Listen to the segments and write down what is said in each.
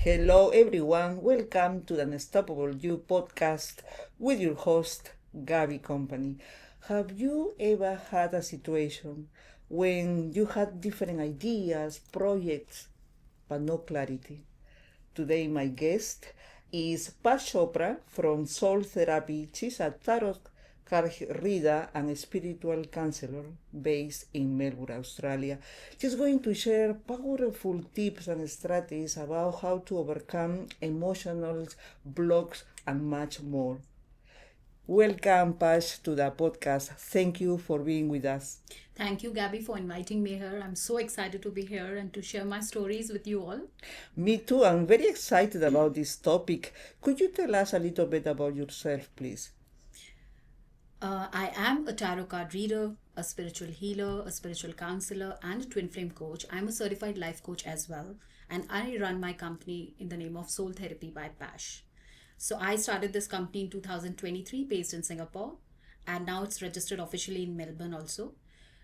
Hello, everyone. Welcome to the Unstoppable You podcast with your host, Gabby Company. Have you ever had a situation when you had different ideas, projects, but no clarity? Today, my guest is Pash Chopra from Soul Therapy. She's a tarot card reader and a spiritual counselor based in Melbourne, Australia. She's going to share powerful tips and strategies about how to overcome emotional blocks and much more. Welcome, Pash, to the podcast. Thank you for being with us. Thank you, Gabby, for inviting me here. I'm so excited to be here and to share my stories with you all. Me too. I'm very excited about this topic. Could you tell us a little bit about yourself, please? I am a tarot card reader, a spiritual healer, a spiritual counselor, and a twin flame coach. I'm a certified life coach as well, and I run my company in the name of Soul Therapy by Pash. So I started this company in 2023 based in Singapore, and now it's registered officially in Melbourne also.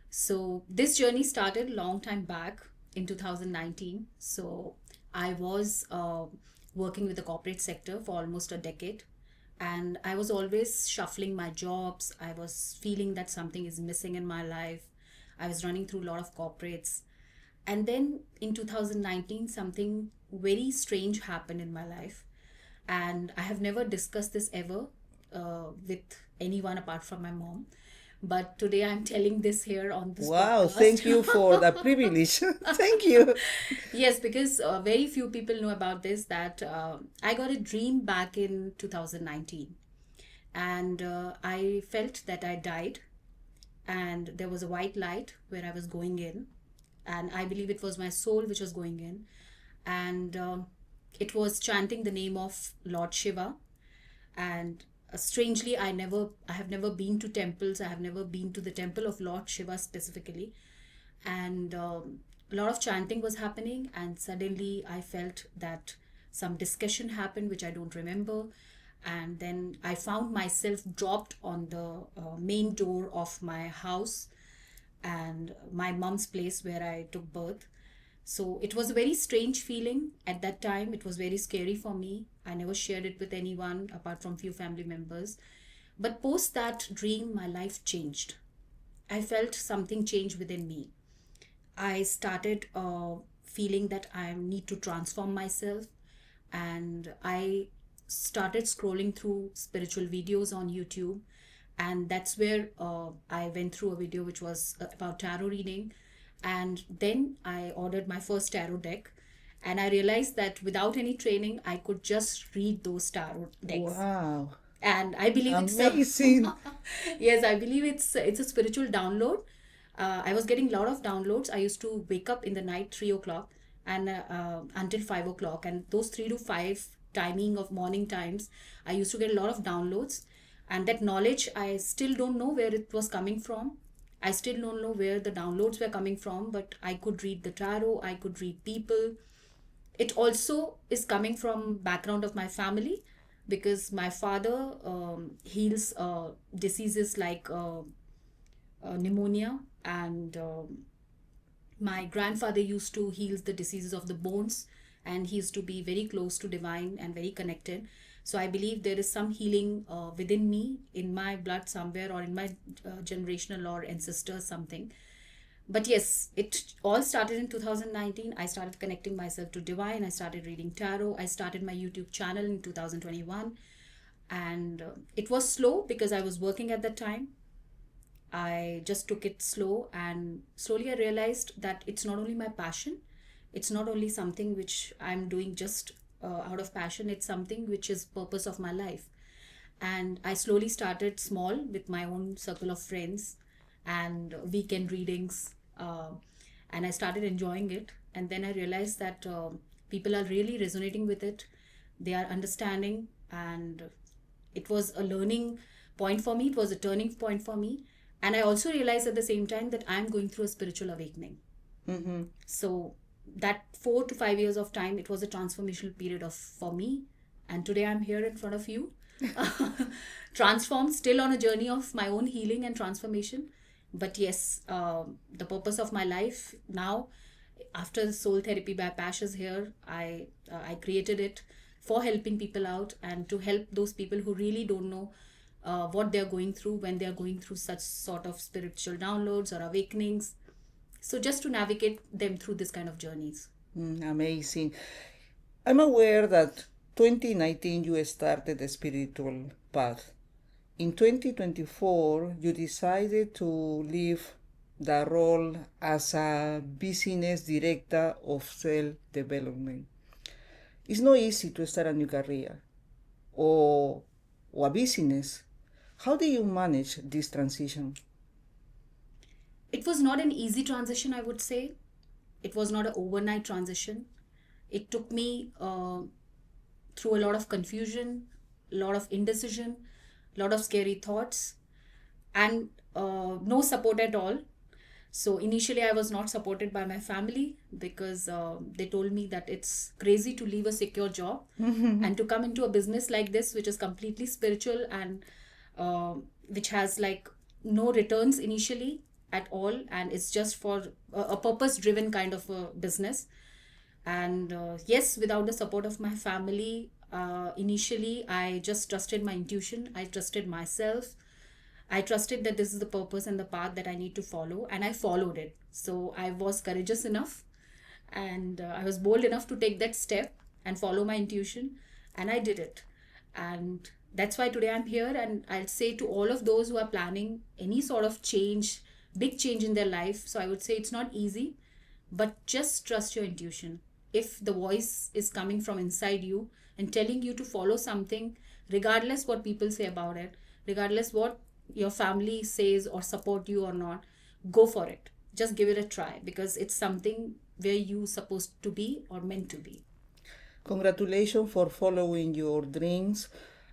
So this journey started long time back in 2019. So I was working with the corporate sector for almost a decade, and I was always shuffling my jobs. I was feeling that something is missing in my life. I was running through a lot of corporates. And then in 2019, something very strange happened in my life. And I have never discussed this ever with anyone apart from my mom. But today I'm telling this here on this Wow, podcast. thank you for the privilege. Thank you. Yes, because very few people know about this that I got a dream back in 2019, and I felt that I died, and there was a white light where I was going in, and I believe it was my soul which was going in, and it was chanting the name of Lord Shiva. And strangely, I have never been to temples. I have never been to the temple of Lord Shiva specifically, and a lot of chanting was happening, and suddenly I felt that some discussion happened which I don't remember. And then I found myself dropped on the main door of my house and my mom's place where I took birth. So it was a very strange feeling at that time. It was very scary for me. I never shared it with anyone apart from few family members. But post that dream, my life changed. I felt something change within me. I started feeling that I need to transform myself, and I started scrolling through spiritual videos on YouTube, and that's where I went through a video which was about tarot reading, and then I ordered my first tarot deck, and I realized that without any training, I could just read those tarot decks. Wow, And I believe it's a amazing. yes, I believe it's a spiritual download. I was getting a lot of downloads. I used to wake up in the night 3 o'clock and until 5 o'clock, and those 3 to 5 timing of morning times, I used to get a lot of downloads. And that knowledge, I still don't know where it was coming from. I still don't know where the downloads were coming from, but I could read the tarot, I could read people. It also is coming from background of my family, because my father heals diseases like pneumonia, and my grandfather used to heal the diseases of the bones, and he used to be very close to divine and very connected. So I believe there is some healing within me, in my blood somewhere, or in my generational or ancestors something. But yes, it all started in 2019. I started connecting myself to divine. I started reading tarot. I started my YouTube channel in 2021. And it was slow because I was working at that time. I just took it slow, and slowly I realized that it's not only my passion, it's not only something which I'm doing just out of passion, it's something which is purpose of my life. And I slowly started small with my own circle of friends and weekend readings, and I started enjoying it. And then I realized that people are really resonating with it, they are understanding, and it was a learning point for me, it was a turning point for me. And I also realized at the same time that I'm going through a spiritual awakening. Mm-hmm. So that 4 to 5 years of time, it was a transformational period of for me. And today I'm here in front of you, transformed, still on a journey of my own healing and transformation. But yes, the purpose of my life now After Soul Therapy by Pash is here, I created it for helping people out and to help those people who really don't know what they're going through when they're going through such sort of spiritual downloads or awakenings. So just to navigate them through this kind of journeys. Amazing. I'm aware that 2019 you started the spiritual path. In 2024, you decided to leave the role as a business director of self development. It's not easy to start a new career or, or a business. How do you manage this transition? It was not an easy transition, I would say. It was not an overnight transition. It took me through a lot of confusion, a lot of indecision, a lot of scary thoughts, and no support at all. So initially, I was not supported by my family because they told me that it's crazy to leave a secure job and to come into a business like this, which is completely spiritual and which has like no returns initially at all, and it's just for a purpose-driven kind of a business. And yes, without the support of my family, initially I just trusted my intuition. I trusted myself. I trusted that this is the purpose and the path that I need to follow, and I followed it. So I was courageous enough and I was bold enough to take that step and follow my intuition, and I did it. And that's why today I'm here. And I'll say to all of those who are planning any sort of change, big change in their life, so I would say it's not easy, but just trust your intuition. If the voice is coming from inside you and telling you to follow something, regardless what people say about it, regardless what your family says or support you or not, go for it. Just give it a try because it's something where you supposed to be or meant to be. Congratulations for following your dreams.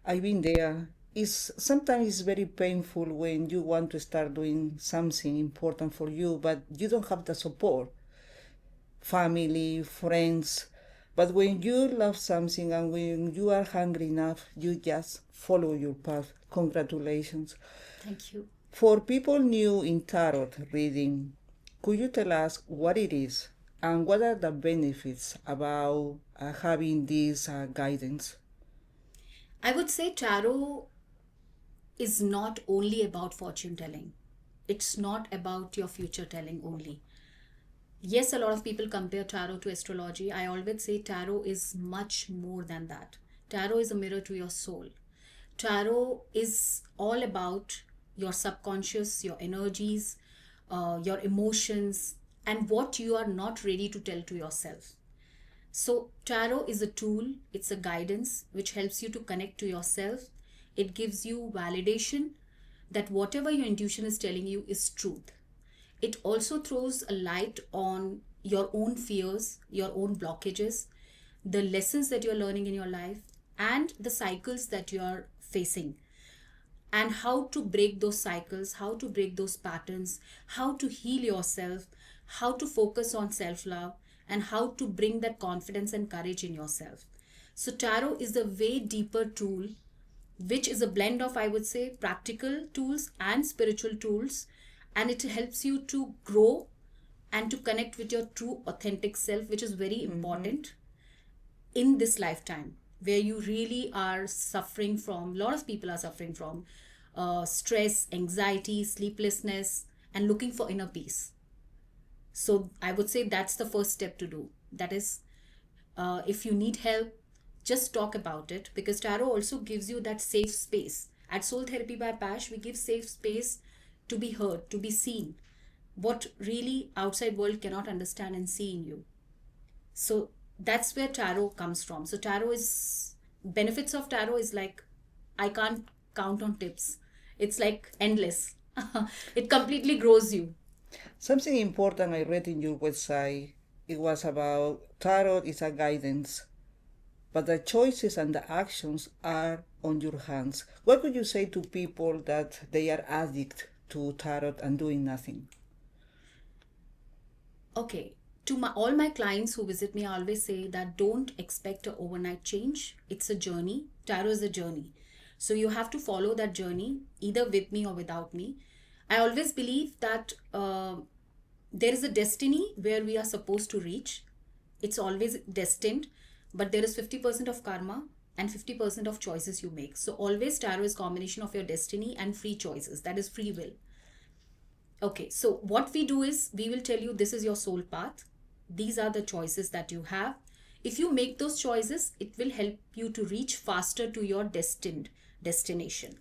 I've been there. It's sometimes it's very painful when you want to start doing something important for you, but you don't have the support, family, friends. But when you love something and when you are hungry enough, you just follow your path. Congratulations. Thank you. For people new in tarot reading, could you tell us what it is and what are the benefits about having this guidance? I would say tarot is not only about fortune telling. It's not about your future telling only. Yes, a lot of people compare tarot to astrology. I always say tarot is much more than that. Tarot is a mirror to your soul. Tarot is all about your subconscious, your energies, your emotions, and what you are not ready to tell to yourself. So, tarot is a tool, it's a guidance which helps you to connect to yourself. It gives you validation that whatever your intuition is telling you is truth. It also throws a light on your own fears, your own blockages, the lessons that you're learning in your life, and the cycles that you are facing, and how to break those cycles, how to break those patterns, how to heal yourself, how to focus on self love, and how to bring that confidence and courage in yourself. So, tarot is a way deeper tool, which is a blend of, I would say, practical tools and spiritual tools, and it helps you to grow and to connect with your true authentic self, which is very important in this lifetime where you really are suffering from, a lot of people are suffering from stress, anxiety, sleeplessness, and looking for inner peace. So I would say that's the first step to do. That is, if you need help, just talk about it, because tarot also gives you that safe space. At Soul Therapy by Pash, we give safe space to be heard, to be seen, what really outside world cannot understand and see in you. So that's where tarot comes from. So tarot is, benefits of tarot is like, I can't count on tips. It's like endless. It completely grows you. Something important I read in your website, it was about tarot is a guidance, but the choices and the actions are on your hands. What would you say to people that they are addicted to tarot and doing nothing? Okay, to all my clients who visit me, I always say that don't expect an overnight change. It's a journey. Tarot is a journey. So you have to follow that journey either with me or without me. I always believe that there is a destiny where we are supposed to reach. It's always destined, but there is 50% of karma and 50% of choices you make. So always tarot is combination of your destiny and free choices. That is free will. Okay, so what we do is we will tell you this is your soul path. These are the choices that you have. If you make those choices, it will help you to reach faster to your destined destination.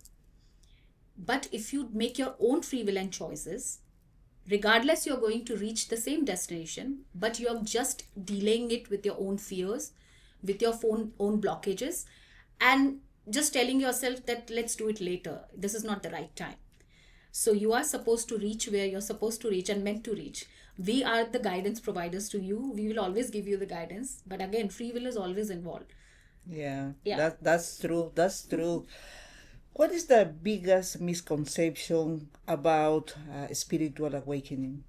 But if you make your own free will and choices, regardless, you're going to reach the same destination, but you're just delaying it with your own fears, with your own blockages, and just telling yourself that let's do it later. This is not the right time. So you are supposed to reach where you're supposed to reach and meant to reach. We are the guidance providers to you. We will always give you the guidance. But again, free will is always involved. Yeah, Yeah. that's true. That's true. What is the biggest misconception about spiritual awakening?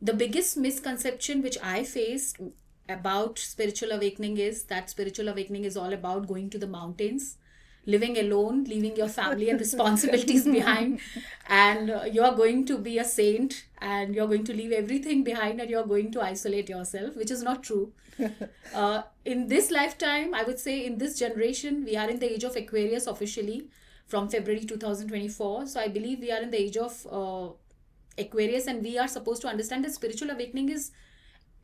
The biggest misconception which I faced about spiritual awakening is that spiritual awakening is all about going to the mountains, living alone, leaving your family and responsibilities behind, and you are going to be a saint and you're going to leave everything behind and you're going to isolate yourself, which is not true. In this lifetime, I would say in this generation, we are in the age of Aquarius officially from February 2024. So I believe we are in the age of Aquarius, and we are supposed to understand that spiritual awakening is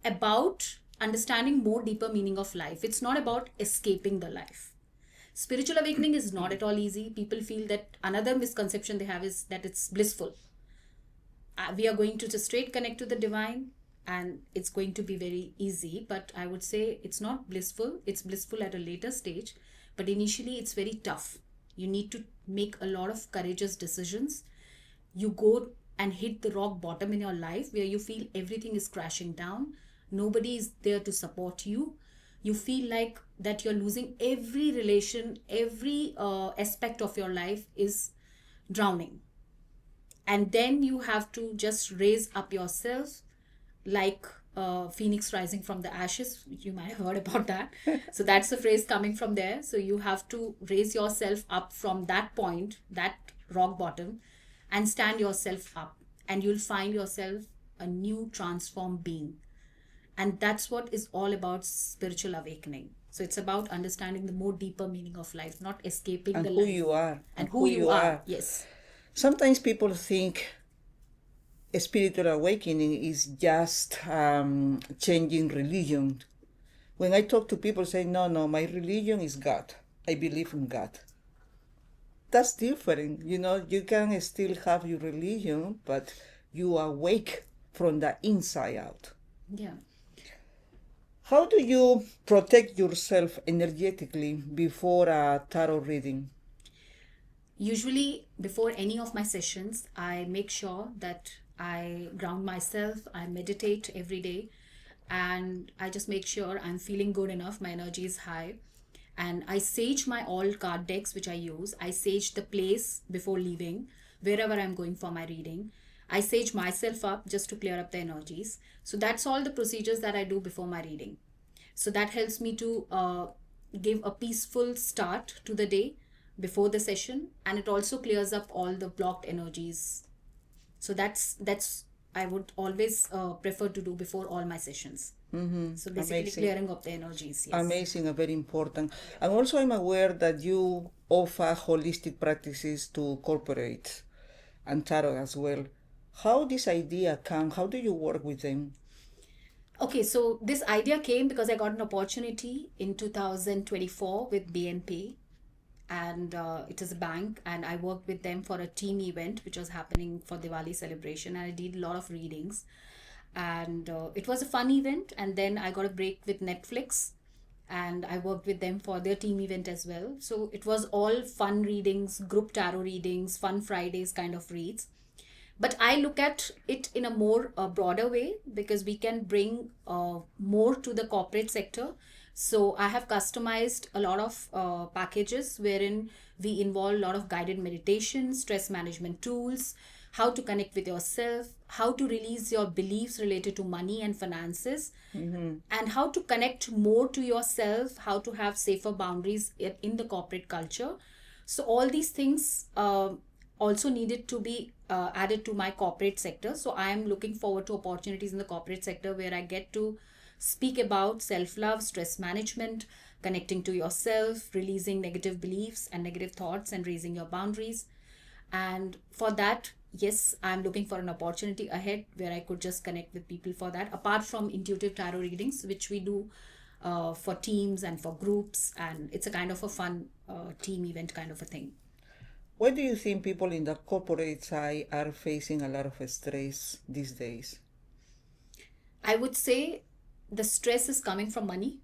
about understanding more deeper meaning of life. It's not about escaping the life. Spiritual awakening is not at all easy. People feel that another misconception they have is that it's blissful. We are going to just straight connect to the divine and it's going to be very easy, but I would say it's not blissful. It's blissful at a later stage, but initially it's very tough. You need to make a lot of courageous decisions. You go and hit the rock bottom in your life where you feel everything is crashing down, nobody is there to support you. You feel like that you're losing every relation, every aspect of your life is drowning, and then you have to just raise up yourself like phoenix rising from the ashes. You might have heard about that. So that's the phrase coming from there. So you have to raise yourself up from that point, that rock bottom, and stand yourself up, and you'll find yourself a new transformed being. And that's what is all about spiritual awakening. So it's about understanding the more deeper meaning of life, not escaping And the who life. you are. And And who who you you are. are. Yes. Sometimes people think spiritual awakening is just changing religion. When I talk to people, say, no, no, my religion is God. I believe in God. That's different. You know, you can still have your religion, but you awake from the inside out. Yeah. How do you protect yourself energetically before a tarot reading? Usually, before any of my sessions, I make sure that I ground myself, I meditate every day, and I just make sure I'm feeling good enough, my energy is high. And I sage my all card decks, which I use. I sage the place before leaving, wherever I'm going for my reading. I sage myself up just to clear up the energies. So that's all the procedures that I do before my reading. So that helps me to give a peaceful start to the day before the session, and it also clears up all the blocked energies. So that's I would always prefer to do before all my sessions. So basically Amazing. clearing up the energies. Yes. Amazing and very important. And also, I'm aware that you offer holistic practices to corporates and tarot as well. How this idea come? How do you work with them? Okay, so this idea came because I got an opportunity in 2024 with BNP, and it is a bank, and I worked with them for a team event which was happening for Diwali celebration, and I did a lot of readings, and it was a fun event. And then I got a break with Netflix, and I worked with them for their team event as well. So it was all fun readings, group tarot readings, fun Fridays kind of reads. But I look at it in a more broader way, because we can bring more to the corporate sector. So I have customized a lot of packages wherein we involve a lot of guided meditation, stress management tools, how to connect with yourself, how to release your beliefs related to money and finances, and how to connect more to yourself, how to have safer boundaries in the corporate culture. So all these things also needed to be added to my corporate sector. So I am looking forward to opportunities in the corporate sector where I get to speak about self love, stress management, connecting to yourself, releasing negative beliefs and negative thoughts, and raising your boundaries. And for that, yes, I'm looking for an opportunity ahead where I could just connect with people for that, apart from intuitive tarot readings, which we do for teams and for groups. And it's a kind of a fun team event kind of a thing. Why do you think people in the corporate side are facing a lot of stress these days? I would say the stress is coming from money.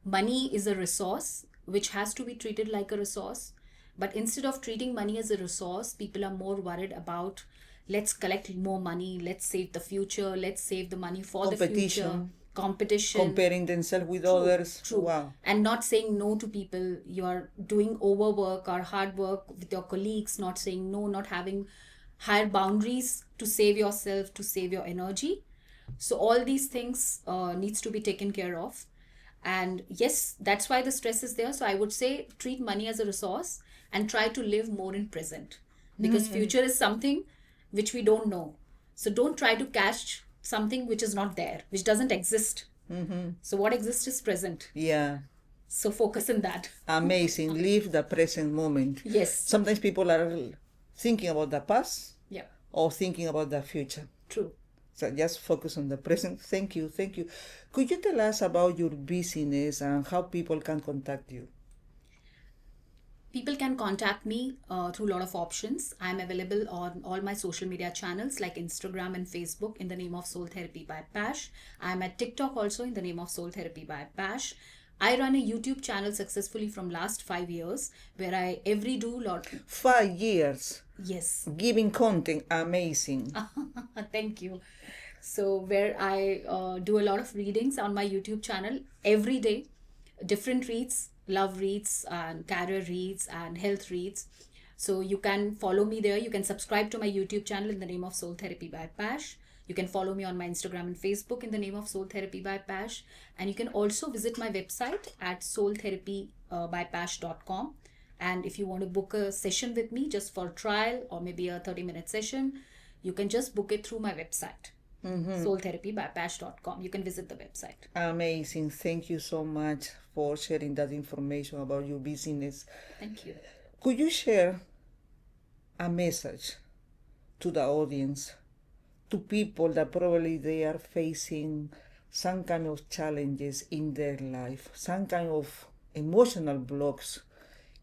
Money is a resource which has to be treated like a resource. But instead of treating money as a resource, people are more worried about, let's collect more money, let's save the future, let's save the money for the future. Competition, Competition. comparing themselves with True, others. true. Wow. And not saying no to people. You're doing overwork or hard work with your colleagues, not saying no, not having higher boundaries to save yourself, to save your energy. So all these things needs to be taken care of. And yes, that's why the stress is there. So I would say treat money as a resource and try to live more in present, because future is something which we don't know. So don't try to catch something which is not there, which doesn't exist. So what exists is present. Yeah. So focus on that. Amazing. Live the present moment. Yes. Sometimes people are thinking about the past Yeah. or thinking about the future. True. So just focus on the present. Thank you. Thank you. Could you tell us about your business and how people can contact you? People can contact me through a lot of options. I'm available on all my social media channels like Instagram and Facebook in the name of Soul Therapy by Pash. I'm at TikTok also in the name of Soul Therapy by Pash. I run a YouTube channel successfully from last 5 years where I every do lot. 5 years. Yes. Giving content. Amazing. Thank you. So where I do a lot of readings on my YouTube channel every day, different reads, love reads and career reads and health reads. So you can follow me there. You can subscribe to my YouTube channel in the name of Soul Therapy by Pash. You can follow me on my Instagram and Facebook in the name of Soul Therapy by Pash. And you can also visit my website at soultherapybypash.com. And if you want to book a session with me just for trial or maybe a 30-minute session, you can just book it through my website. soultherapybypash.com. You can visit the website. Amazing. Thank you so much for sharing that information about your business. Thank you. Could you share a message to the audience, to people that probably they are facing some kind of challenges in their life, some kind of emotional blocks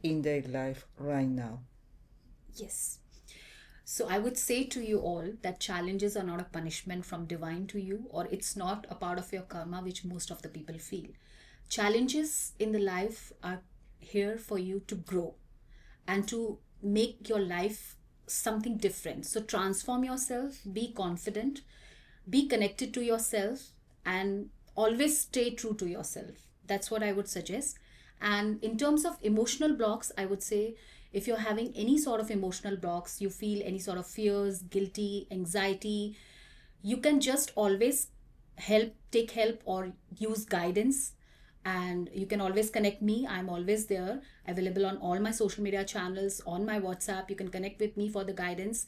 in their life right now? Yes. So I would say to you all that challenges are not a punishment from divine to you, or it's not a part of your karma, which most of the people feel. Challenges in the life are here for you to grow and to make your life something different. So transform yourself, be confident, be connected to yourself, and always stay true to yourself. That's what I would suggest. And in terms of emotional blocks, I would say if you're having any sort of emotional blocks, you feel any sort of fears, guilty, anxiety, you can just always take help or use guidance. And you can always connect me. I'm always there, available on all my social media channels, on my WhatsApp. You can connect with me for the guidance.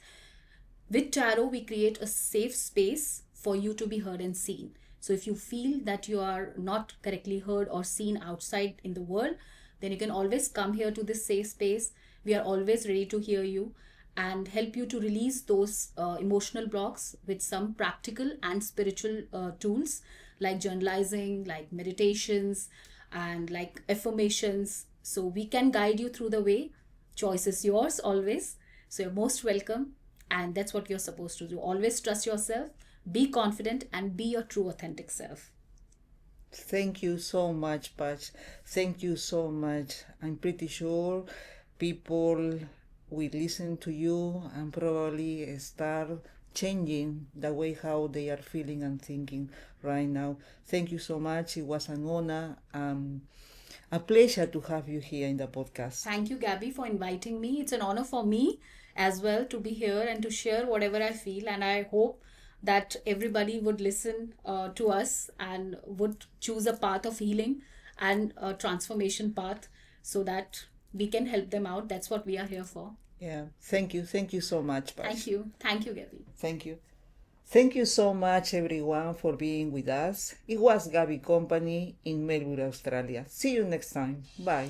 With tarot, we create a safe space for you to be heard and seen. So if you feel that you are not correctly heard or seen outside in the world, then you can always come here to this safe space. We are always ready to hear you and help you to release those emotional blocks with some practical and spiritual tools like journalizing, like meditations, and like affirmations. So we can guide you through the way. Choice is yours always. So you're most welcome. And that's what you're supposed to do. Always trust yourself, be confident, and be your true authentic self. Thank you so much, Pash. Thank you so much. I'm pretty sure people will listen to you and probably start changing the way how they are feeling and thinking right now. Thank you so much. It was an honor, a pleasure to have you here in the podcast. Thank you, Gabby, for inviting me. It's an honor for me as well to be here and to share whatever I feel. And I hope that everybody would listen to us and would choose a path of healing and a transformation path so that we can help them out. That's what we are here for. Yeah. Thank you so much, Thank Pash. you. Thank you, Gabby. Thank you. Thank you so much, everyone, for being with us. It was Gabby Company in Melbourne, Australia. See you next time. Bye.